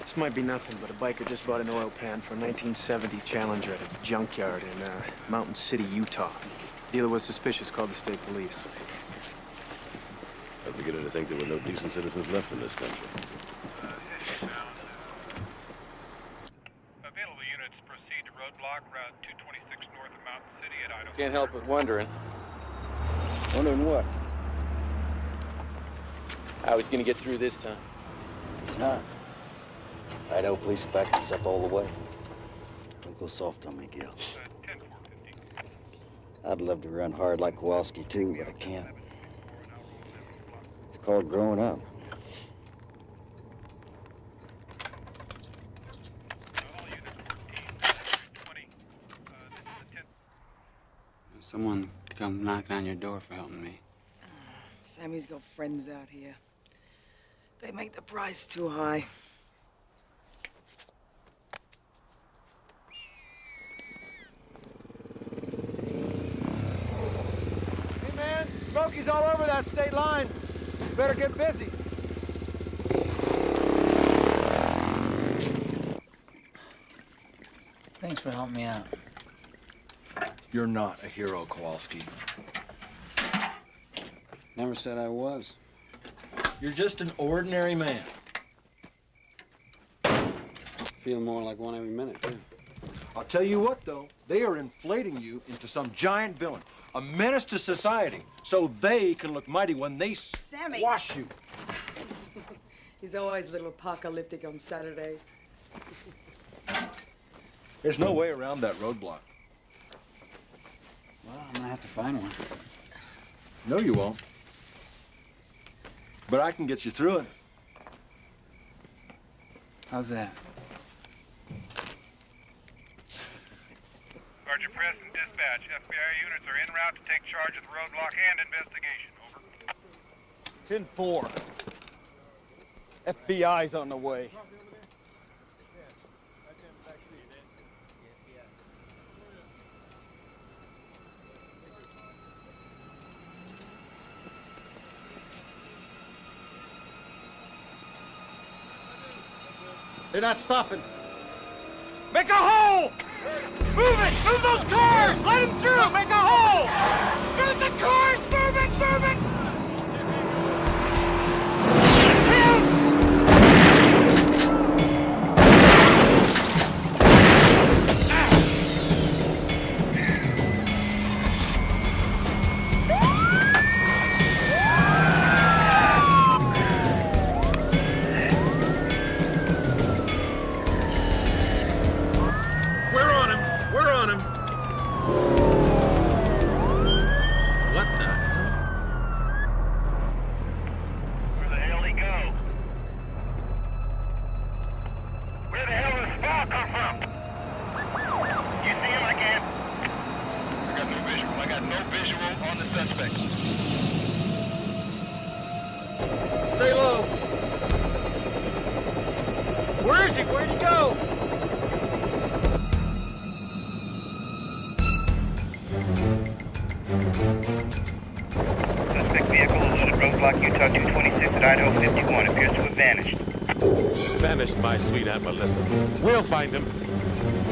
This might be nothing, but a biker just bought an oil pan for a 1970 Challenger at a junkyard in Mountain City, Utah. Dealer was suspicious, called the state police. I'm beginning to think there were no decent citizens left in this country. Available units proceed to roadblock, Route 226 north of Mountain City at Idaho. Can't help but wondering. Wondering what? How he's gonna get through this time. It's not. Idaho police are backing us up all the way. Don't go soft on me, Gil. I'd love to run hard like Kowalski, too, but I can't. It's called growing up. Someone come knocking on your door for helping me. Sammy's got friends out here. They make the price too high. Hey, man, Smokey's all over that state line. You better get busy. Thanks for helping me out. You're not a hero, Kowalski. Never said I was. You're just an ordinary man. Feel more like one every minute, too. I'll tell you what, though. They are inflating you into some giant villain, a menace to society, so they can look mighty when they squash you. He's always a little apocalyptic on Saturdays. There's no way around that roadblock. Well, I'm gonna have to find one. No, you won't. But I can get you through it. How's that? Sergeant Preston, dispatch. FBI units are en route to take charge of the roadblock and investigation. Over. 10-4. FBI's on the way. They're not stopping. Make a hole! Move it! Move those cars! Let them through! Make a hole! Get the cars! Move it! Move it! It's him! Stay low. Where is he? Where'd he go? Suspect vehicle eluded roadblock Utah 226 at Idaho 51. Appears to have vanished. Vanished, my sweet Aunt Melissa. We'll find him.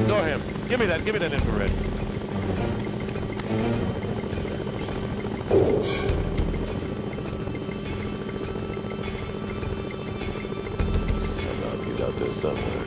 Ignore him. Give me that infrared. Somehow he's out there somewhere.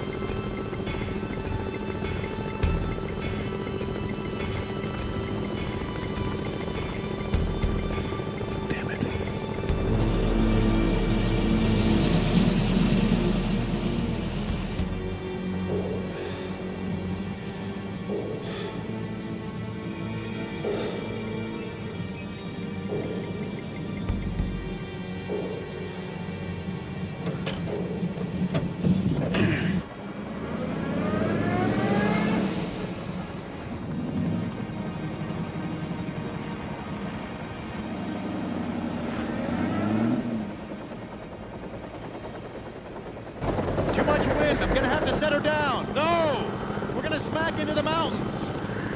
Too much wind. I'm gonna have to set her down. No! We're gonna smack into the mountains.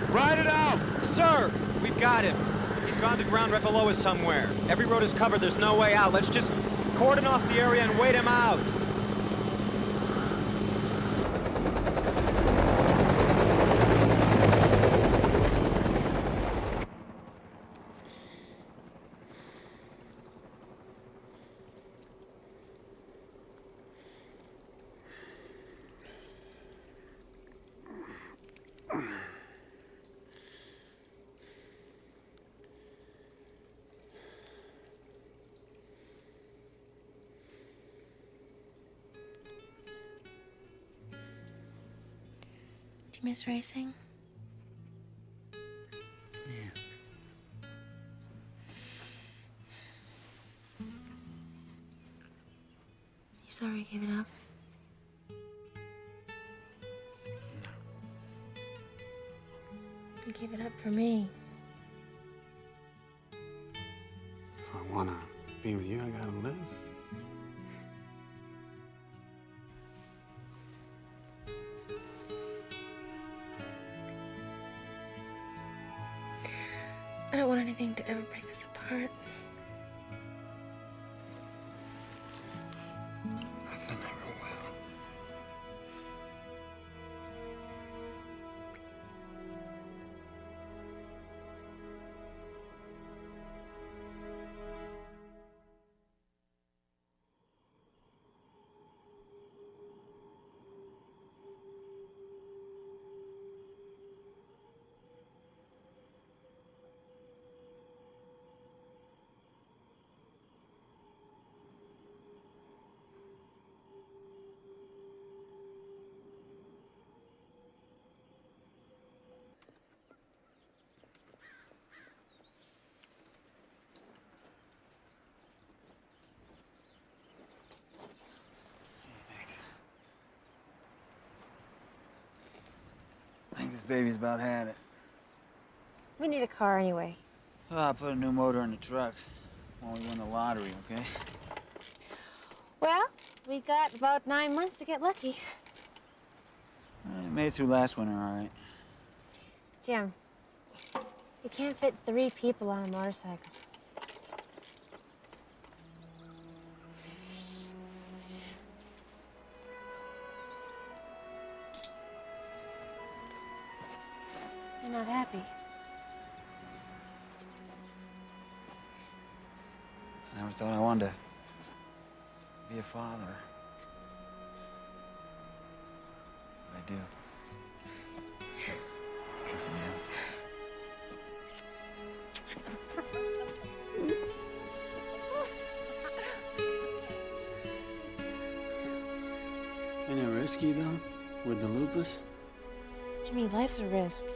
Ride it out! Sir, we've got him. He's gone to the ground right below us somewhere. Every road is covered. There's no way out. Let's just cordon off the area and wait him out. Do you miss racing? Yeah. You sorry you gave it up? You gave it up for me. If I wanna be with you, I gotta live. I don't want anything to ever break us apart. Nothing ever will. I think this baby's about had it. We need a car anyway. Oh, I'll put a new motor in the truck when we win the lottery, okay? Well, we got about 9 months to get lucky. I made it through last winter, all right. Jim, you can't fit 3 people on a motorcycle. You're not happy. I never thought I wanted to be a father. But I do. Yes, I am. Ain't it risky, though, with the lupus? Jimmy, life's a risk.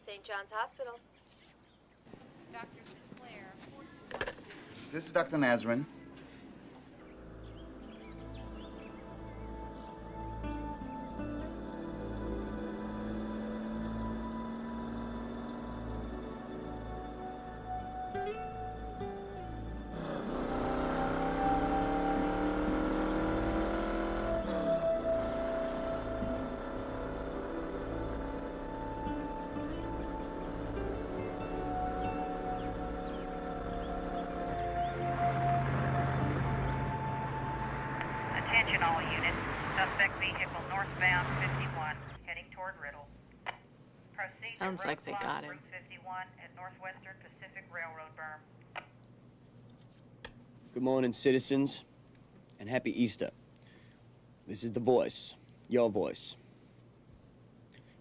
St. John's Hospital. Dr. Sinclair, 41. This is Dr. Nazrin. Attention all units. Suspect vehicle northbound 51, heading toward Riddle. Proceed Sounds to like they got him. Route 51 at Northwestern Pacific Railroad berm. Good morning, citizens, and happy Easter. This is the voice, your voice.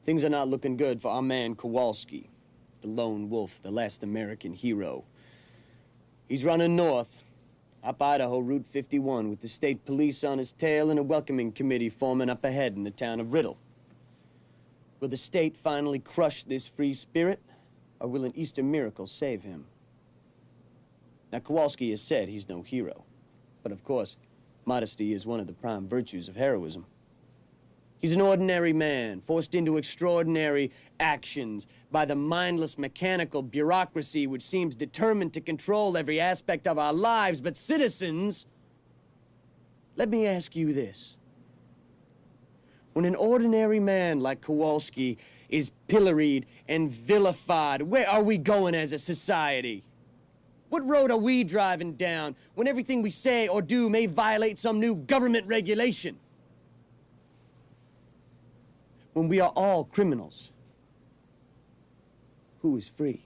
Things are not looking good for our man Kowalski, the lone wolf, the last American hero. He's running north, up Idaho Route 51, with the state police on his tail and a welcoming committee forming up ahead in the town of Riddle. Will the state finally crush this free spirit, or will an Easter miracle save him? Now, Kowalski has said he's no hero, but of course, Modesty is one of the prime virtues of heroism. He's an ordinary man, forced into extraordinary actions by the mindless mechanical bureaucracy which seems determined to control every aspect of our lives. But citizens, let me ask you this. When an ordinary man like Kowalski is pilloried and vilified, where are we going as a society? What road are we driving down when everything we say or do may violate some new government regulation? When we are all criminals, who is free?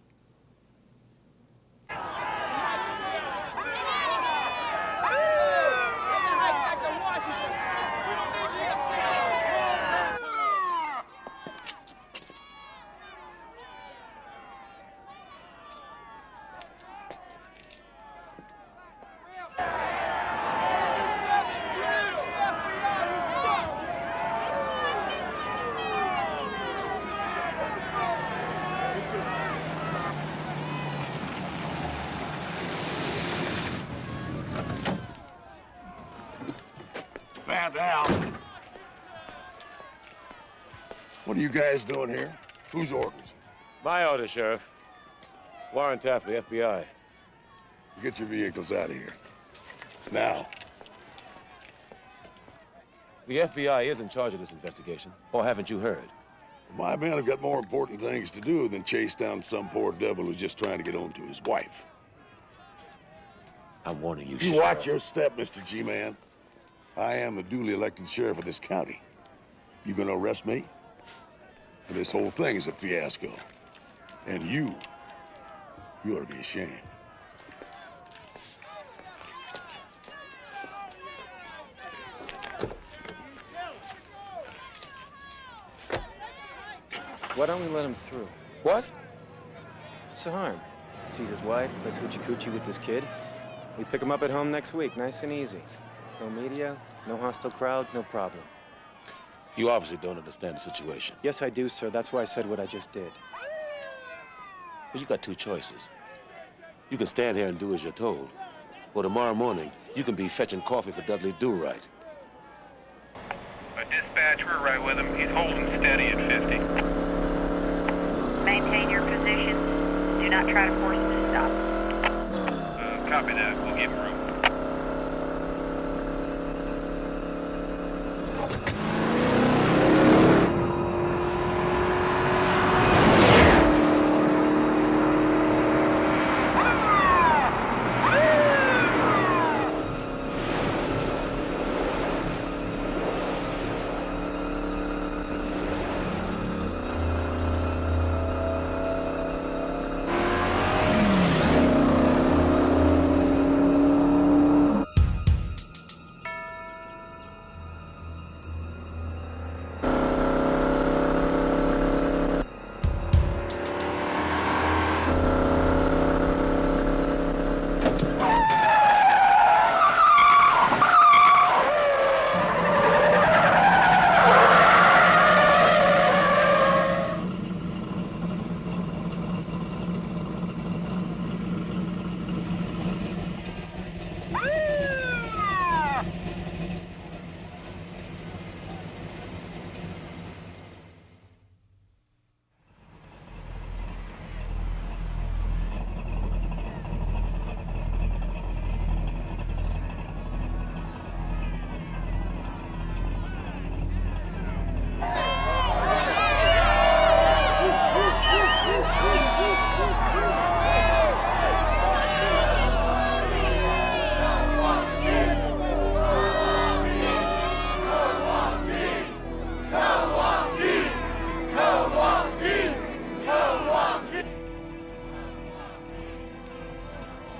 Man down. What are you guys doing here? Whose orders? My order, Sheriff. Wiretap the FBI. Get your vehicles out of here. Now. The FBI is in charge of this investigation. Or haven't you heard? My men have got more important things to do than chase down some poor devil who's just trying to get home to his wife. I'm warning you, You Sheriff. watch your step, Mr. G-Man. I am the duly elected sheriff of this county. You gonna arrest me? And this whole thing is a fiasco. And you ought to be ashamed. Why don't we let him through? What? What's the harm? Sees his wife, plays hoochie-coochie with this kid. We pick him up at home next week, nice and easy. No media, no hostile crowd, no problem. You obviously don't understand the situation. Yes, I do, sir. That's why I said what I just did. Well, you got two choices. You can stand here and do as you're told. Or tomorrow morning, you can be fetching coffee for Dudley Do-Right. A dispatch, we're right with him. He's holding steady at 50. Maintain your position. Do not try to force him to stop. Copy that. We'll give him room.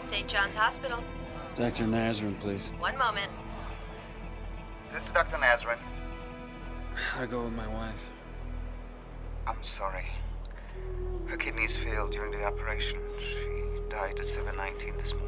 St. John's Hospital. Dr. Nazarene, please. One moment. This is Dr. Nazarene. How'd it go with my wife? I'm sorry. Her kidneys failed during the operation. She died at 7:19 this morning.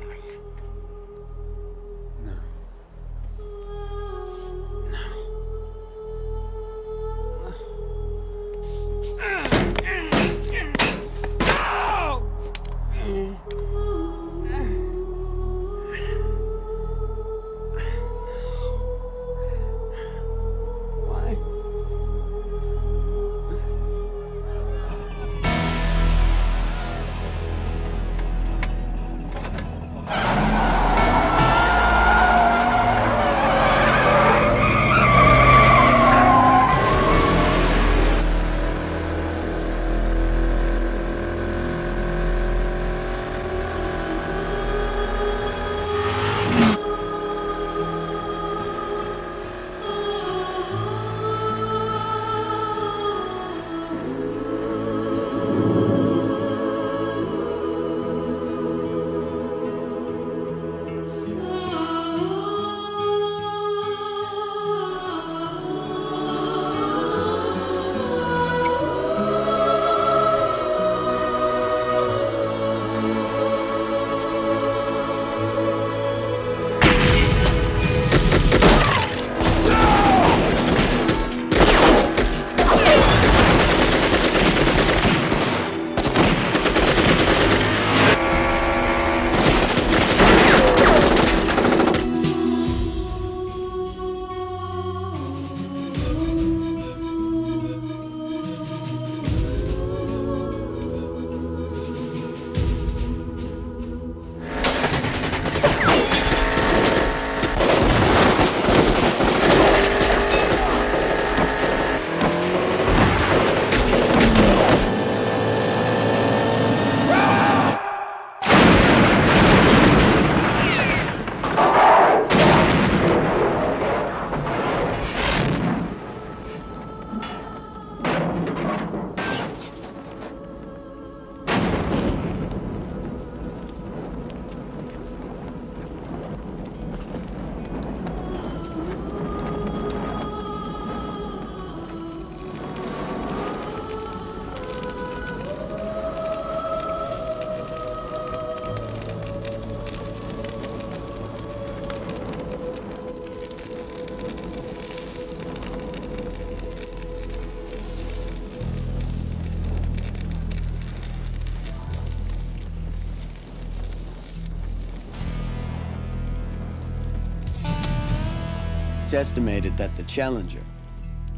It's estimated that the Challenger,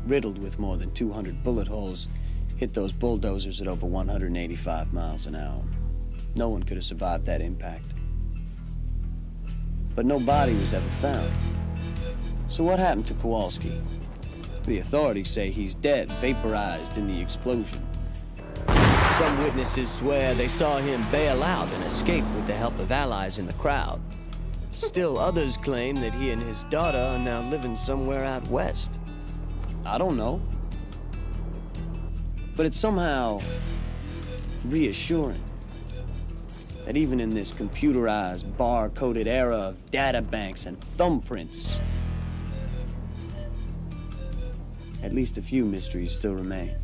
riddled with more than 200 bullet holes, hit those bulldozers at over 185 miles an hour. No one could have survived that impact. But no body was ever found. So what happened to Kowalski? The authorities say he's dead, vaporized in the explosion. Some witnesses swear they saw him bail out and escape with the help of allies in the crowd. Still others claim that he and his daughter are now living somewhere out west. I don't know. But it's somehow reassuring that even in this computerized, bar-coded era of databanks and thumbprints, at least a few mysteries still remain.